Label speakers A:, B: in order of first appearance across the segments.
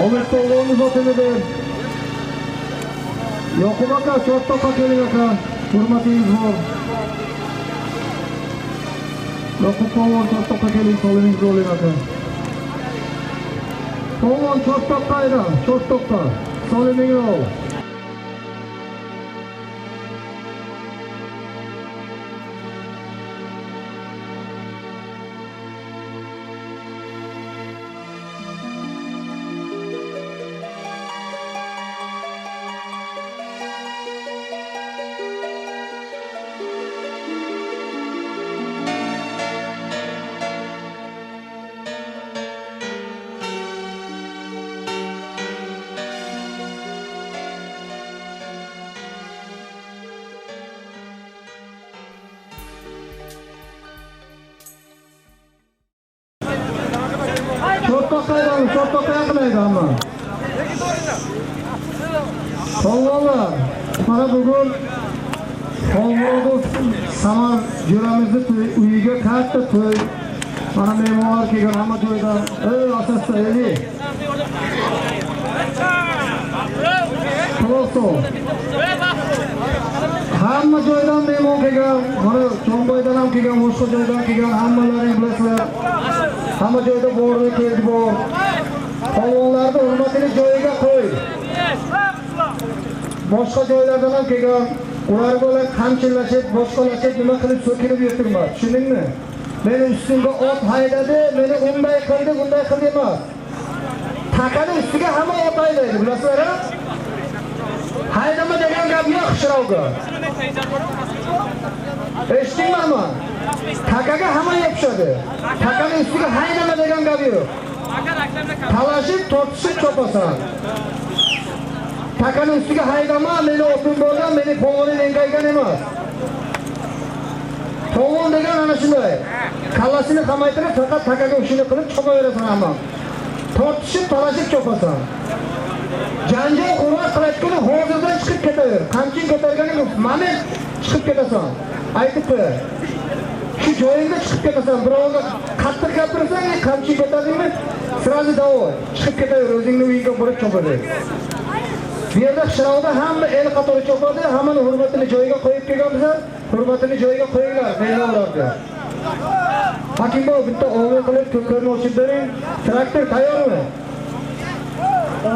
A: Omid polvonimiz otimidir. Yoqub aka, Chortoqqa keling aka. Hurmatingiz bor. Yoqub polvon, Chortoqqa keling, solimingiz bo'ling aka. Polvon Chortoqqa edi, Chortoqqa. Solimingiz bo'l. Chortoqqa yaqinlaydi hamma. Polvonlar, mana bugun Polvonov Samar jo'ramizni uyiga katta to'y. Mana mehmonlar kelgan hamma joydan. Asosda eli. Prosto. Hamma joydan mehmon kelgan. Mana Chonboydan ham kelgan, boshqa joydan kelgan hammalaring bilasizlar. Hamma joyda borni keldi bor. Polvonlarni hurmatini joyiga qo'y. Boshqa joylardan ham kelgan, ular bilan qamchilashib, boshqalashib nima qilib so'kilib yuribman. Tushundingmi? Meni ustimga ot haydadi, meni unday qildi, bunday qildi emas. Takani ustiga hamma ot haydaydi, bilasizlar-a? Haydama degan gap yo'q Shirovga. Eshitdingmi? Takaga hamma yopishadi. Takani ustiga haydama degan gap yo'q. Talashib, tortishib chopasan. Takani ustiga haydama, meni o'tin bo'lgan, meni polvonim engaygan emas. Polvon degan ana shunday. Kallasini qamaytirib, faqat takaga ushini qilib chopaverasan hamma. Tortishib, talashib chopasan. Janjal qurvat qilayotgani hozirdan chiqib ketaver. Qamchin ko'targaning mana chiqib ketasan. Aytib qo'y. Shu joyingda chiqib ketasan. Birovga qattiq gapirsang, qamchin ko'tardingmi? Sirazi davo. Chiqib ketaver, o'zingni uyingga borib chopaver. Bu yerda Shirovda hamma el qatori chopadi, hammani hurmatini joyiga qo'yib kelganmiz. Hurmatini joyiga qo'yinglar, mehmonlarga. Hakimboy bitta ovul qilib ko'klarni ochib bering. Traktor tayyormi?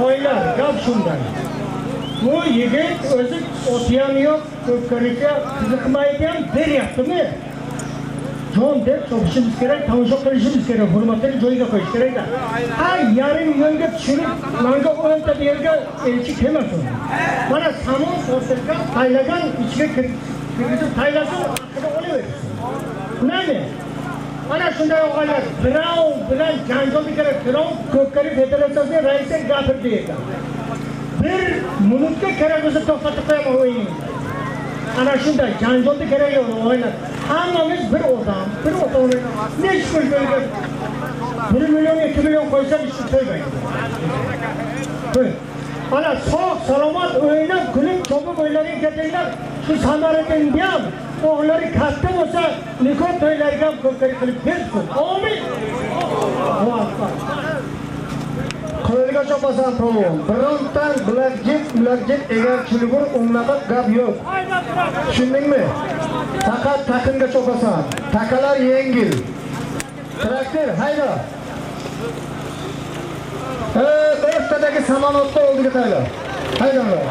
A: Oylar, gap shundan. Bu yigit o'zi o'ti ham yo'q, ko'klarga qiziqmaydi ham, beryaptimi? Jon deb chopishimiz kerak, tomosha qilishimiz kerak, hurmatini joyiga qo'yish kerak. Yarim yo'lga tushirib, menga 10 ta yerga elchi kelmasin. Mana samon tortilgan, taylagan ichiga kirgizib taylasin, haqida olaversin. Nima? Mana shunday o'g'illar, birov bilan janjolga kerak, birov ko'pkari federatsiyasining raisi gapirdi ekan. Bir minutga kerak bo'lsa to'xtatib qo'yaman o'yinni. Ana shunday janjolga kerak yo'q o'g'illar. Hammamiz bir odam, bir otani necha pulga 1 million, 2 million qo'ysak ish to'ymaydi. Ana sog' salomat o'ynab, kulib, chopib o'ylarga ketinglar. Shu Samaradagi ham o'g'illari katta bo'lsa, nikoh to'ylariga ham ko'pkari qilib bersin. Amin. Qo'lga chopasan polvon. Birontan bilakjit egarchiligi unaqa gap yo'q. Tushundingmi? Faqat taqinga chopasan. Takalar yengil. Traktor hayda. O'rtadagi samolyotni oldiga tayyor. Haydanglar.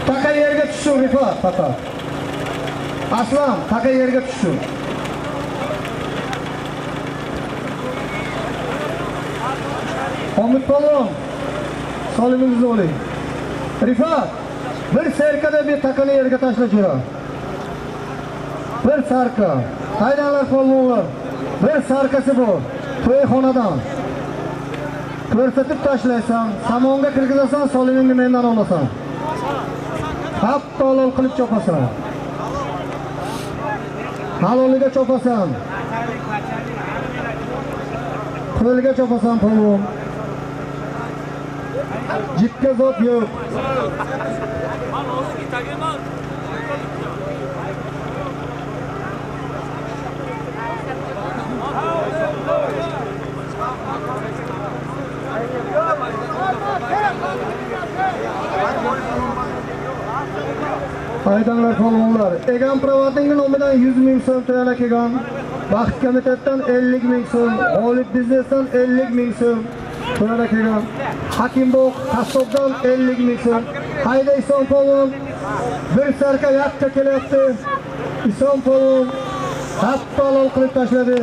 A: Taka yerga tushsin Rifat faqat. Aslan, taka yerga tushsin. Omid polvon, solimingizni oling. Rifat, bir serkada bir takani yerga tashlab jira. Bir sarka. Haydanglar polvonlar. Bir sarkasi bor. To'yxonadan. Ko'rsatib tashlaysan, samonga kirgizasan, solimingni mendan olasan. Hatto qilib chopasan. Haloliga chopasan. Qo'lga chopasan polvon. Jipga zot yo'q.
B: Haydanlar polvonlar. Egan Privatning nomidan 100 ming so'm to'lana kelgan. Baxt komitetdan 50 ming so'm, G'olib biznesdan 50 ming so'm to'lana kelgan. Hakimbog' Qassobdan 50 ming so'm. Hayda Isom polvon bir sarka yaqqa kelyapti. Isom polvon happalol qilib tashladi.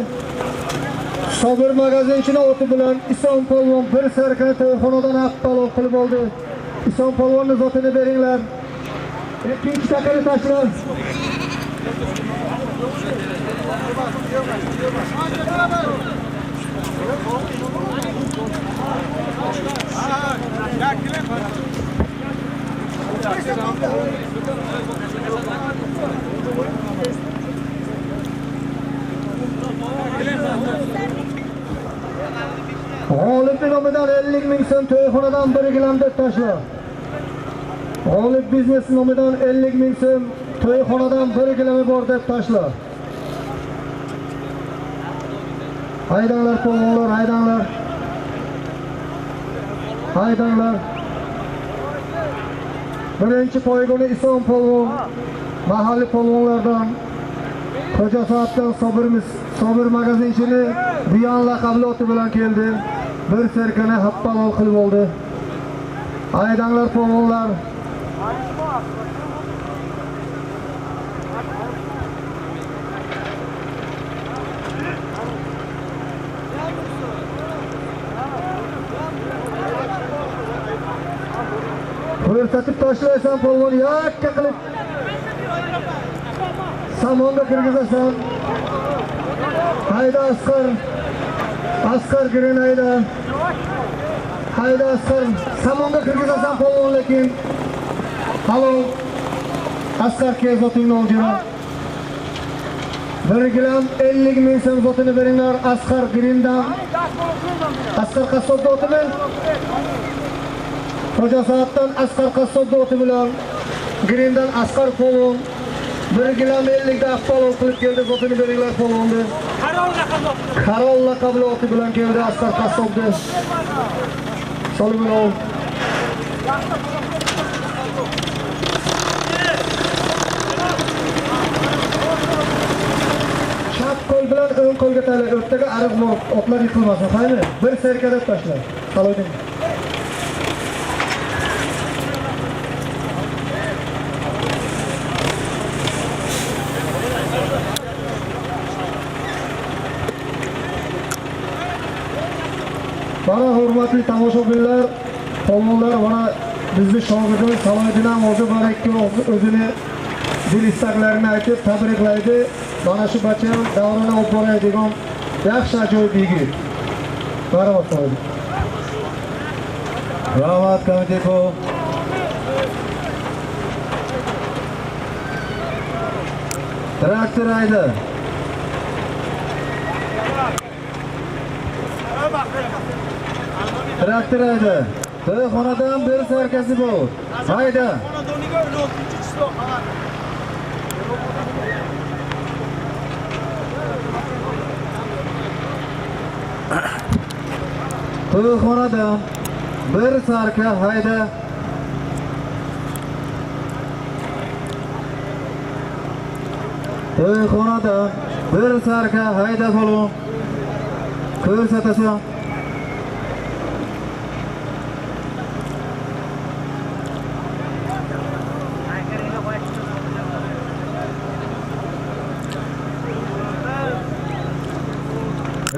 B: Sobir magazinchining o'ti bilan Isom polvon bir sarka to'yxonadan happalol qilib oldi. Isom polvonning zotini beringlar. Ikkinchi takani tashlar. G'olib nomidan 50 ming so'm to'yxonadan 1 gilam deb tashla. G'olib biznes nomidan 50 ming so'm to'yxonadan 1 gilam bor deb tashla. Haydanlar polvonlar, haydanlar. Haydanlar. Birinchi poygoni Isom polvon mahalliy polvonlardan Xo'ja Soatdan Sobir magazinchini Biyon laqabli oti bilan keldi. Bir serkani happalol qilib oldi. Haydanlar polvonlar. Ko'rsatib tashlaysan polvon, yakka qilib samonga kirgizasan. Hayda Asqar girin hayda. Hayda Asqar samonga kirgizasan polvon, lekin halol Asqar kezotingni oljira. 1 gilam 50 ming so'm zotini beringlar Asqar girindan. Asqar Qassobda o'timi. Xo'ja Soatdan Asqar Qassobda o'ti bilan girindan Asqar polvon 1 gilam 50 da ahvolol qilib keldi. Zotini beringlar polvonni. Qarol laqabli oti bilan keldi Asqar Qassobda. Solomon ol. Chap qo'l bilan o'ng qo'lga tala, o'rtaga ariq bor, otlar yiqilmasin, qayni? Bir serka deb tashla. Qaloyding. Mana hurmatli tomoshabinlar, polvonlar, mana bizni shogirdimiz Salohiddin ham o'zi barakki o'zini dil istaklarini aytib tabriklaydi. Mana shu bacham davrani olib boradigan yaxshi ajoyib yigit. Marhamat qiladi. Rahmat komiteko. Traktor hayda. Traktor hayda. To'yxonadan bir sarkasi bor. Hayda. To'yxonadan bir sarka hayda. To'yxonadan bir sarka hayda bo'lun. Ko'rsatasan.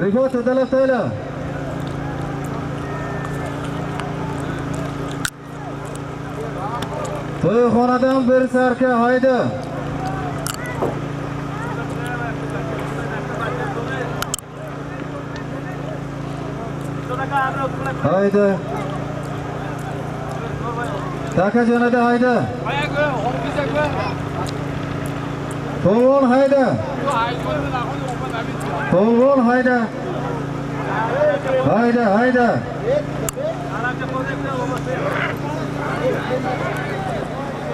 B: Rivot edalaftayla. To'yxonadan bir sarka hayda. Hayda. Takajonada hayda. Polvon hayda. Polvon hayda. Hayda, hayda.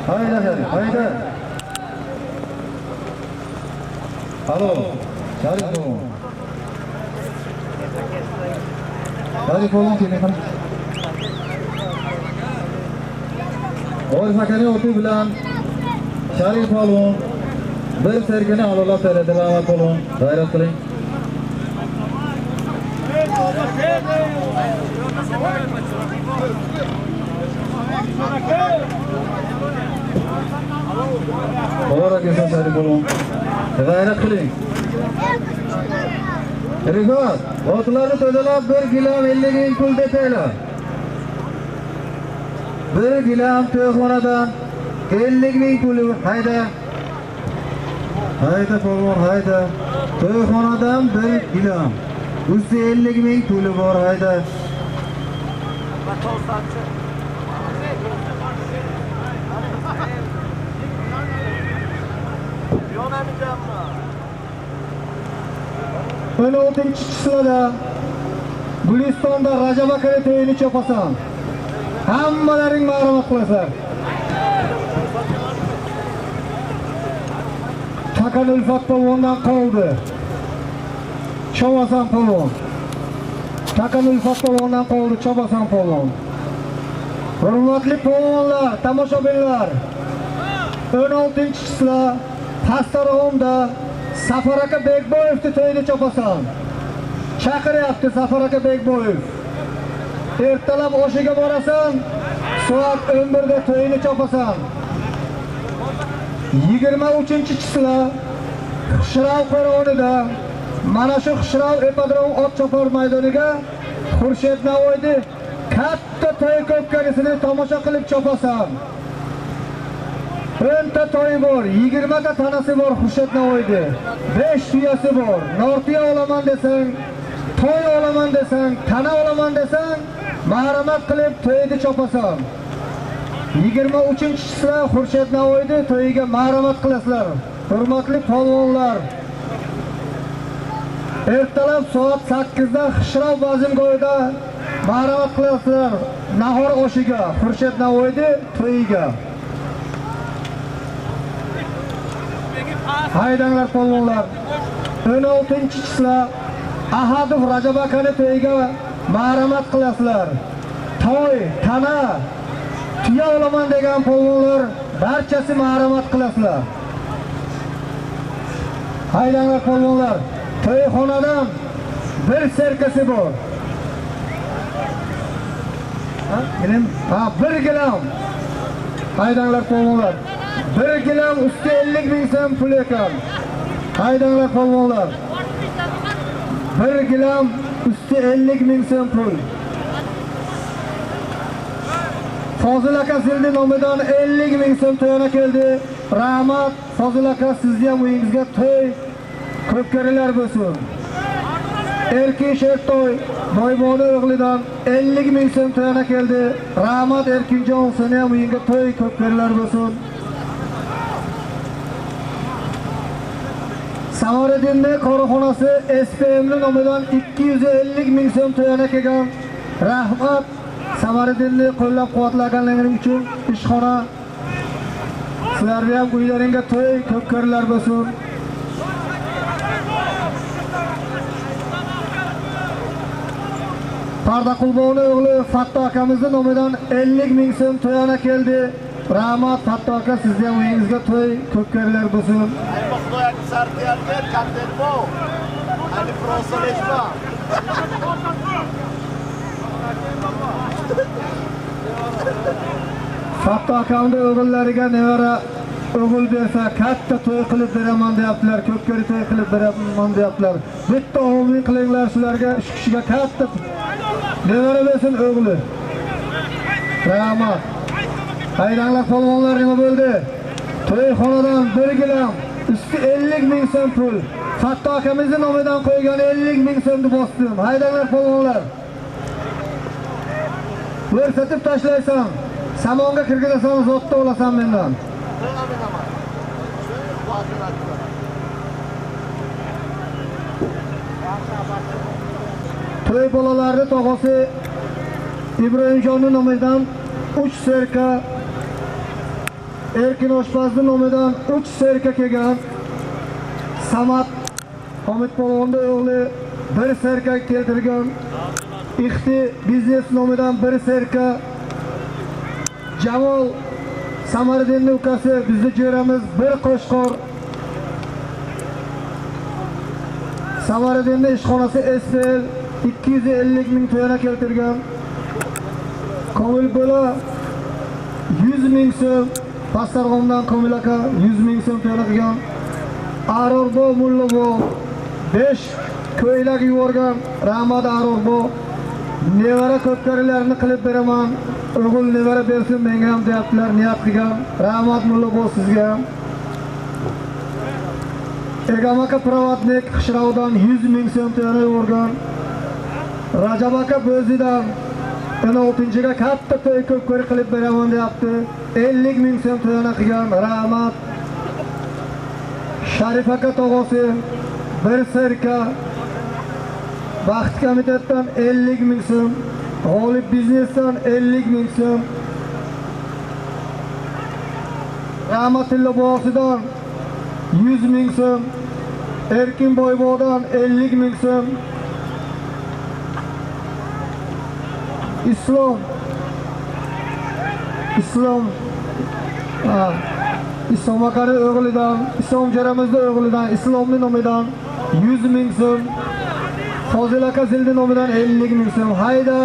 B: Hayda, hayda. Alo, Sharif polvon. Sharif polvon kelgan. Oy fakani o'ti bilan
C: Sharif polvon bir serkini alolab beradi, rahmat polvon. G'ayrat qiling. Muborak bo'lsin Sharif polvon. G'ayrat qiling. Rifat, otlarni to'dalab 1 gilam 50 ming pul depaylar. 1 gilam to'yxonadan 50 ming puli hayda. Hayda polvon, hayda. To'yxonadan 1 gilam. Usti 50 ming puli bor, hayda.
B: Ön 6-chi sırada Gulistonda Rajab aka to'yini chopasan. Hammalaring ma'lumot qilasizlar. Takan Ulfat polvondan qoldi. Chopasan polvon. Takan Ulfat polvondan qoldi, chopasan polvon. Hurmatli polvonlar, tomoshabinlar. Ön 6-chi sırada Pastarog'da Safar aka Bekboyevni to'yini chopasan. Chaqiryapti Safar aka Bekboyev. Ertalab oshiga borasan, soat 11 da to'yini chopasan. 23-chisida Xishrov qo'rg'onida mana shu Xishrov ipodrom ot chopar maydoniga Xurshid Navoiyni katta to'y ko'pkarisini tomosha qilib chopasan. 10 ta to'y bor, 20 ta tanasi bor Xurshid Navoiyni. 5 tuyasi bor. Nortiya olaman desang, to'y olaman desang, tana olaman desang, marhamat qilib to'yni chopasan. 23-chisida Xurshid Navoiyni to'yiga marhamat qilasizlar. Hurmatli polvonlar. Ertalab soat 8 da Xishrov bazmgo'yida marhamat qilasizlar. Nahor oshiga Xurshid Navoiyni to'yiga. Haydanglar polvonlar. 16-chisida Ahadov Rajab akani to'yiga marhamat qilasizlar. To'y, tana, tuya olaman degan polvonlar barchasi marhamat qilasizlar. Haydanglar polvonlar. To'yxonadan bir serkasi bor. Ha, 1 gilam. Haydanglar polvonlar. 1 gilam usti 50 ming so'm pul ekan. Haydanglar polvonlar. 1 gilam usti 50 ming so'm pul. Fozil aka sizni nomidan 50 ming so'm to'yona keldi. Rahmat Fozil aka, sizni ham uyingizga to'y ko'pkarilar bo'lsin. Erkin Shertoy Boyboni o'g'lidan 50 ming so'm to'yona keldi. Rahmat Erkinjon, seni ham uyingga to'y ko'pkarilar bo'lsin. Samariddinning korxonasi SPMning nomidan 250 ming so'm to'yona kelgan. Rahmat Samariddinni qo'llab-quvvatlaganligingiz uchun ishxona. Sizlarga ham uylaringga to'y ko'pkarilar bo'lsin. Pardaqulboni o'g'li Fatto akamizning nomidan 50 ming so'm to'yona keldi. Rahmat Fatto aka, sizni ham uyingizga to'y ko'pkarilar bo'lsin. Fatto akamning o'g'illariga nevara o'g'il bersa katta to'y qilib beraman deyaptilar, ko'pkari to'y qilib beraman deyaptilar. Bitta omin qilinglar shularga, shu kishiga katta nevara bersin o'g'li. Rahmat. Haydanglar polvonlar, nima bo'ldi? To'yxonadan 1 gilam usti 50 ming so'm pul. Fatto akamizning nomidan qo'ygan 50 ming so'mni bosdim. Haydanglar polvonlar. Ko'rsatib tashlaysan, samonga kirgizasan, zotda olasan mendan. To'y bolalarning tog'asi Ibrohimjonning nomidan 3 serka, Erkin oshpazning nomidan 3 serka kelgan. Samat Hamid polvonning o'g'li 1 serka keltirgan. Ixti biznes nomidan 1 serka, Jamol Samardinning ukasi bizni jo'ramiz bir qo'shqor. Samardinning ishxonasi SPL 250 ming to'yana keltirgan. Komil bola 100 ming so'm, Pastarg'omdan Komil aka 100 ming so'm to'yana qilgan. Arorbo Mullobo 5 ko'ylak yuborgan. Rahmat Arorbo. Nevara ko'pkarilarni qilib beraman. O'g'il nevara bersin menga ham deyaptilar, niyat qilgan. Rahmat Mullobo sizga. Egam aka Pravatnik Qishravdan 100 ming so'm to'yana yuborgan. Rajab aka Bo'zidan 16-ga katta to'y ko'pkari qilib beraman deyapti. 50 ming so'm to'yana qilgan. Rahmat. Sharif aka tog'asi bir sirka Baxt komitetdan 50 ming so'm, G'olib biznesdan 50 ming so'm, Rahmatilla bog'sidan 100 ming so'm, Erkin Boybodan 50 ming so'm, Islom akani o'g'lidan, Islom jo'ramizning o'g'lidan, Islomning nomidan 100 ming so'm, Fozil aka Zildi nomidan 50 ming so'm. Hayda